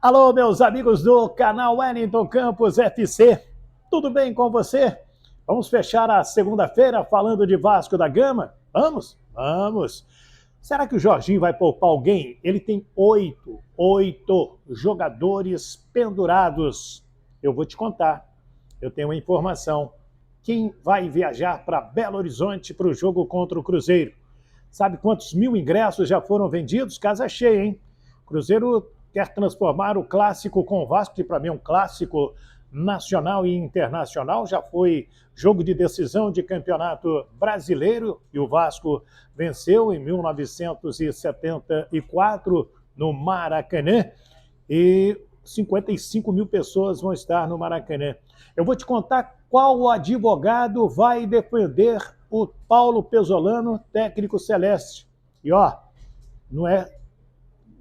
Alô, meus amigos do canal Wellington Campos FC, tudo bem com você? Vamos fechar a segunda-feira falando de Vasco da Gama? Vamos? Vamos! Será que o Jorginho vai poupar alguém? Ele tem oito jogadores pendurados. Eu vou te contar, eu tenho uma informação. Quem vai viajar para Belo Horizonte para o jogo contra o Cruzeiro? Sabe quantos mil ingressos já foram vendidos? Casa cheia, hein? Cruzeiro quer transformar o clássico com o Vasco, que para mim é um clássico nacional e internacional. Já foi jogo de decisão de campeonato brasileiro e o Vasco venceu em 1974 no Maracanã e 55 mil pessoas vão estar no Maracanã. Eu vou te contar qual advogado vai defender o Paulo Pesolano, técnico celeste. E não é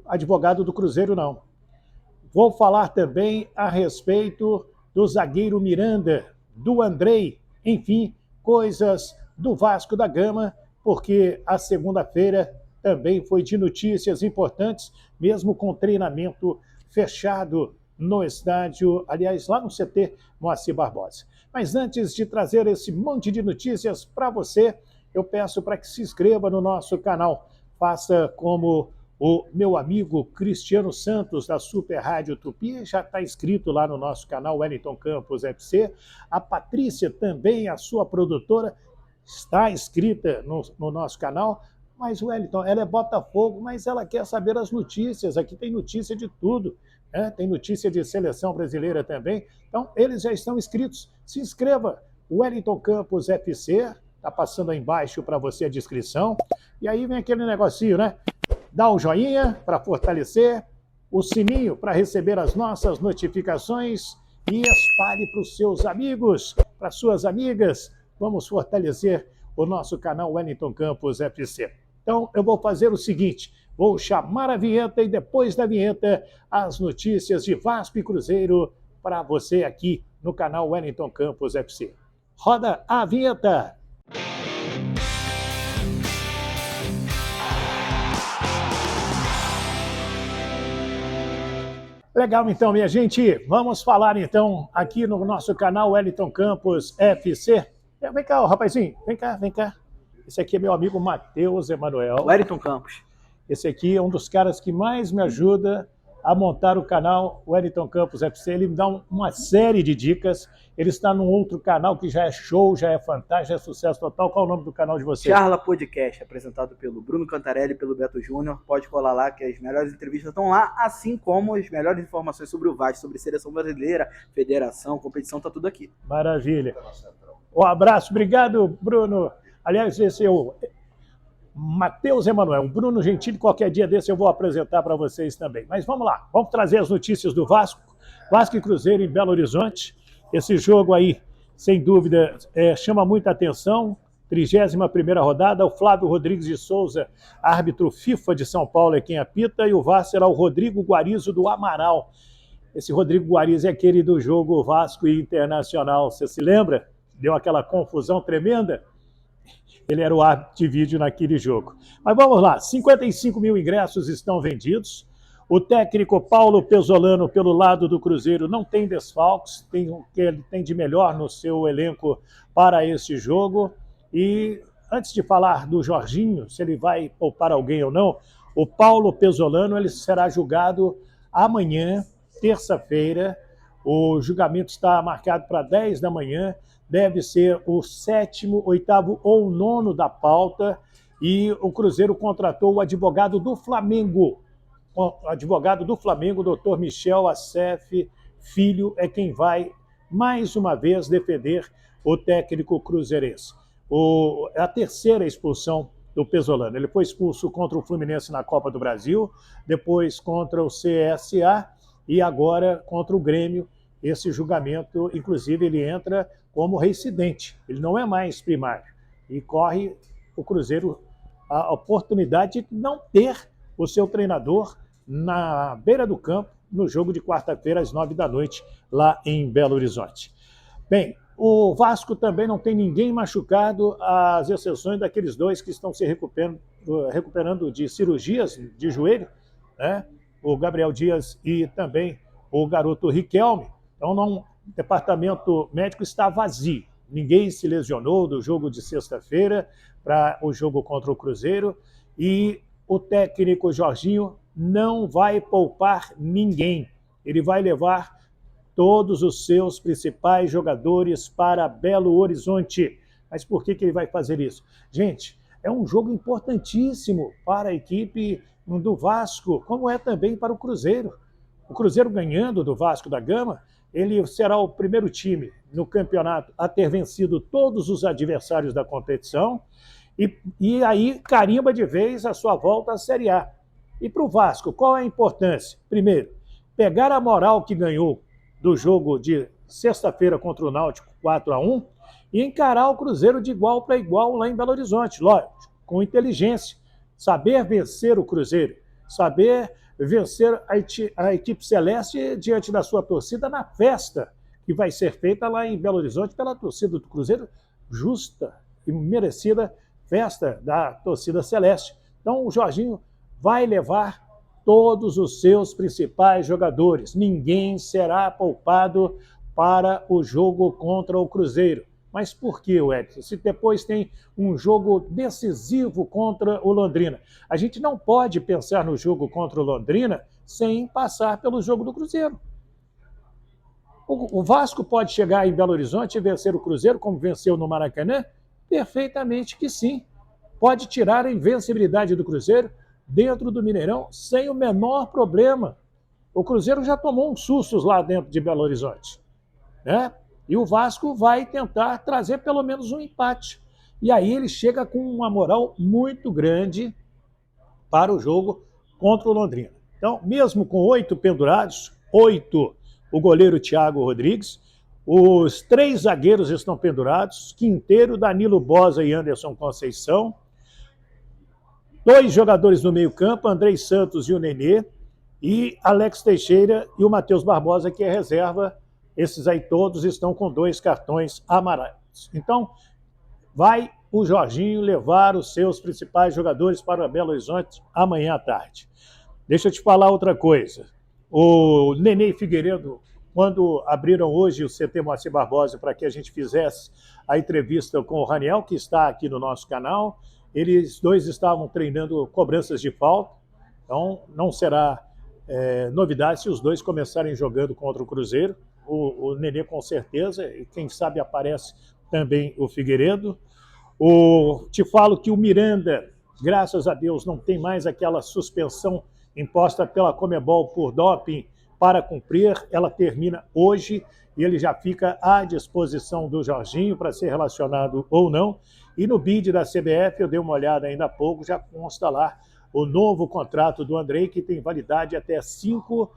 advogado do Cruzeiro, não. Vou falar também a respeito do zagueiro Miranda, do Andrei, enfim, coisas do Vasco da Gama, porque a segunda-feira também foi de notícias importantes, mesmo com treinamento fechado no estádio, aliás, lá no CT Moacir Barbosa. Mas antes de trazer esse monte de notícias para você, eu peço para que se inscreva no nosso canal. Faça como o meu amigo Cristiano Santos, da Super Rádio Tupi, já está inscrito lá no nosso canal Wellington Campos FC. A Patrícia também, a sua produtora, está inscrita no nosso canal. Mas, Wellington, ela é Botafogo, mas ela quer saber as notícias. Aqui tem notícia de tudo, né? Tem notícia de seleção brasileira também. Então, eles já estão inscritos. Se inscreva, Wellington Campos FC, está passando aí embaixo para você a descrição. E aí vem aquele negocinho, né? Dá um joinha para fortalecer, o sininho para receber as nossas notificações e espalhe para os seus amigos, para suas amigas. Vamos fortalecer o nosso canal Wellington Campos FC. Então, eu vou fazer o seguinte, vou chamar a vinheta e depois da vinheta, as notícias de Vasco e Cruzeiro para você aqui no canal Wellington Campos FC. Roda a vinheta! Legal, então, minha gente. Vamos falar, então, aqui no nosso canal Wellington Campos FC. Vem cá, rapazinho. Vem cá, vem cá. Esse aqui é meu amigo Matheus Emanuel. Wellington Campos. Esse aqui é um dos caras que mais me ajuda a montar o canal Wellington Campos FC. Ele me dá uma série de dicas. Ele está num outro canal que já é show, já é fantástico, já é sucesso total. Qual é o nome do canal de vocês? Charla Podcast, apresentado pelo Bruno Cantarelli e pelo Beto Júnior. Pode colar lá que as melhores entrevistas estão lá, assim como as melhores informações sobre o Vasco, sobre seleção brasileira, federação, competição, tá tudo aqui. Maravilha. Um abraço, obrigado, Bruno. Aliás, esse é o Matheus Emanuel, Bruno Gentili, qualquer dia desse eu vou apresentar para vocês também. Mas vamos lá, vamos trazer as notícias do Vasco. Vasco e Cruzeiro em Belo Horizonte. Esse jogo aí, sem dúvida, chama muita atenção. 31ª rodada, o Flávio Rodrigues de Souza, árbitro FIFA de São Paulo, é quem apita, e o VAR será o Rodrigo Guarizo do Amaral. Esse Rodrigo Guarizo é aquele do jogo Vasco e Internacional, você se lembra? Deu aquela confusão tremenda? Ele era o árbitro de vídeo naquele jogo. Mas vamos lá, 55 mil ingressos estão vendidos. O técnico Paulo Pesolano, pelo lado do Cruzeiro, não tem desfalques, tem o que ele tem de melhor no seu elenco para esse jogo. E antes de falar do Jorginho, se ele vai poupar alguém ou não, o Paulo Pesolano ele será julgado amanhã, terça-feira. O julgamento está marcado para 10 da manhã. Deve ser o 7º, 8º ou 9º da pauta, e o Cruzeiro contratou o advogado do Flamengo. O advogado do Flamengo, o doutor Michel Assef Filho, é quem vai, mais uma vez, defender o técnico cruzeirense. É a terceira expulsão do Pesolano. Ele foi expulso contra o Fluminense na Copa do Brasil, depois contra o CSA e agora contra o Grêmio. Esse julgamento, inclusive, ele entra como reincidente. Ele não é mais primário. E corre o Cruzeiro a oportunidade de não ter o seu treinador na beira do campo no jogo de quarta-feira, às 9 da noite, lá em Belo Horizonte. Bem, o Vasco também não tem ninguém machucado, às exceções daqueles dois que estão se recuperando de cirurgias de joelho, né? o Gabriel Dias e também o garoto Riquelme. Então, o departamento médico está vazio. Ninguém se lesionou do jogo de sexta-feira para o jogo contra o Cruzeiro. E o técnico Jorginho não vai poupar ninguém. Ele vai levar todos os seus principais jogadores para Belo Horizonte. Mas por que ele vai fazer isso? Gente, é um jogo importantíssimo para a equipe do Vasco, como é também para o Cruzeiro. O Cruzeiro ganhando do Vasco da Gama, ele será o primeiro time no campeonato a ter vencido todos os adversários da competição e aí carimba de vez a sua volta à Série A. E para o Vasco, qual é a importância? Primeiro, pegar a moral que ganhou do jogo de sexta-feira contra o Náutico 4-1 e encarar o Cruzeiro de igual para igual lá em Belo Horizonte, lógico, com inteligência. Saber vencer o Cruzeiro, saber vencer a equipe celeste diante da sua torcida na festa que vai ser feita lá em Belo Horizonte pela torcida do Cruzeiro, justa e merecida festa da torcida celeste. Então o Jorginho vai levar todos os seus principais jogadores. Ninguém será poupado para o jogo contra o Cruzeiro. Mas por que, Edson? Se depois tem um jogo decisivo contra o Londrina. A gente não pode pensar no jogo contra o Londrina sem passar pelo jogo do Cruzeiro. O Vasco pode chegar em Belo Horizonte e vencer o Cruzeiro como venceu no Maracanã? Perfeitamente que sim. Pode tirar a invencibilidade do Cruzeiro dentro do Mineirão sem o menor problema. O Cruzeiro já tomou uns sustos lá dentro de Belo Horizonte, né? E o Vasco vai tentar trazer pelo menos um empate. E aí ele chega com uma moral muito grande para o jogo contra o Londrina. Então, mesmo com 8 pendurados, 8 o goleiro Thiago Rodrigues, os 3 zagueiros estão pendurados, Quinteiro, Danilo Bosa e Anderson Conceição, 2 jogadores no meio-campo, Andrei Santos e o Nenê, e Alex Teixeira e o Matheus Barbosa, que é reserva. Esses aí todos estão com 2 cartões amarelos. Então, vai o Jorginho levar os seus principais jogadores para Belo Horizonte amanhã à tarde. Deixa eu te falar outra coisa. O Nenê e Figueiredo, quando abriram hoje o CT Moacir Barbosa para que a gente fizesse a entrevista com o Raniel, que está aqui no nosso canal, eles 2 estavam treinando cobranças de falta, então não será novidade se os 2 começarem jogando contra o Cruzeiro. O Nenê com certeza, e quem sabe aparece também o Figueiredo. Te falo que o Miranda, graças a Deus, não tem mais aquela suspensão imposta pela Conmebol por doping para cumprir. Ela termina hoje e ele já fica à disposição do Jorginho para ser relacionado ou não. E no bid da CBF, eu dei uma olhada ainda há pouco, já consta lá o novo contrato do Andrei, que tem validade até 5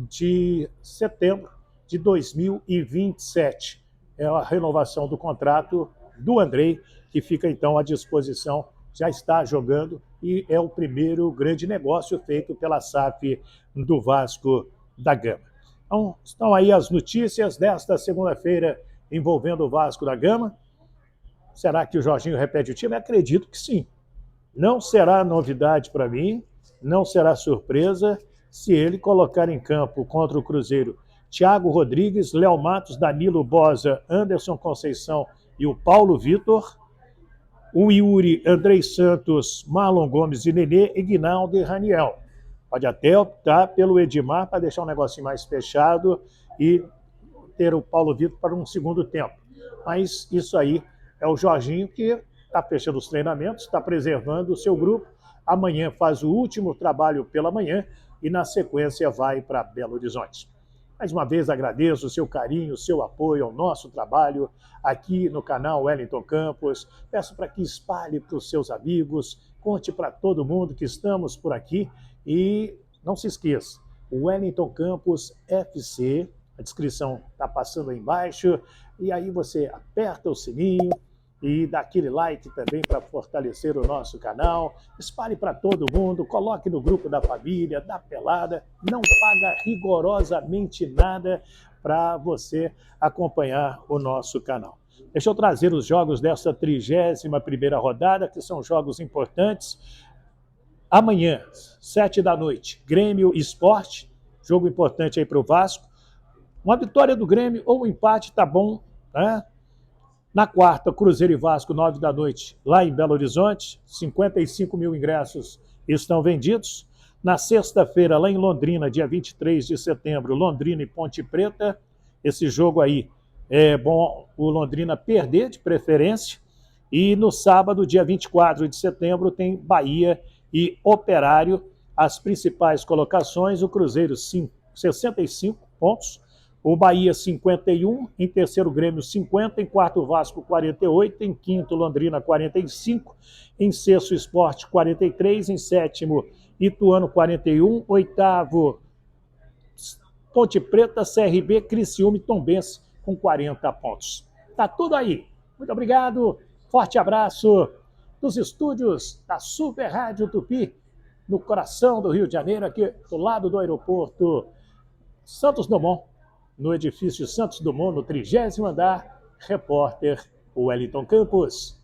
de setembro de 2027. É a renovação do contrato do Andrei, que fica então à disposição, já está jogando e é o primeiro grande negócio feito pela SAF do Vasco da Gama. Então, estão aí as notícias desta segunda-feira envolvendo o Vasco da Gama. Será que o Jorginho repete o time? Acredito que sim. Não será novidade para mim, não será surpresa se ele colocar em campo contra o Cruzeiro Thiago Rodrigues, Léo Matos, Danilo Bosa, Anderson Conceição e o Paulo Vitor, o Yuri, Andrei Santos, Marlon Gomes e Nenê, Ignaldo e Raniel. Pode até optar pelo Edmar para deixar um negocinho mais fechado e ter o Paulo Vitor para um segundo tempo. Mas isso aí é o Jorginho que está fechando os treinamentos, está preservando o seu grupo. Amanhã faz o último trabalho pela manhã e na sequência vai para Belo Horizonte. Mais uma vez agradeço o seu carinho, o seu apoio ao nosso trabalho aqui no canal Wellington Campos. Peço para que espalhe para os seus amigos, conte para todo mundo que estamos por aqui e não se esqueça, o Wellington Campos FC, a descrição está passando aí embaixo, e aí você aperta o sininho e dá aquele like também para fortalecer o nosso canal. Espalhe para todo mundo, coloque no grupo da família, da pelada. Não paga rigorosamente nada para você acompanhar o nosso canal. Deixa eu trazer os jogos dessa 31ª rodada, que são jogos importantes. Amanhã, 7 da noite, Grêmio Sport, jogo importante aí para o Vasco. Uma vitória do Grêmio ou um empate tá bom, né? Na quarta, Cruzeiro e Vasco, 9 da noite, lá em Belo Horizonte. 55 mil ingressos estão vendidos. Na sexta-feira, lá em Londrina, dia 23 de setembro, Londrina e Ponte Preta. Esse jogo aí é bom o Londrina perder, de preferência. E no sábado, dia 24 de setembro, tem Bahia e Operário. As principais colocações, o Cruzeiro 65 pontos, o Bahia 51, em terceiro Grêmio 50, em quarto Vasco 48, em quinto Londrina 45, em sexto Sport 43, em sétimo Ituano 41, oitavo Ponte Preta, CRB, Criciúma e Tombense com 40 pontos. Tá tudo aí. Muito obrigado, forte abraço dos estúdios da Super Rádio Tupi, no coração do Rio de Janeiro, aqui do lado do aeroporto Santos Dumont, no edifício Santos Dumont, no 30º andar, repórter Wellington Campos.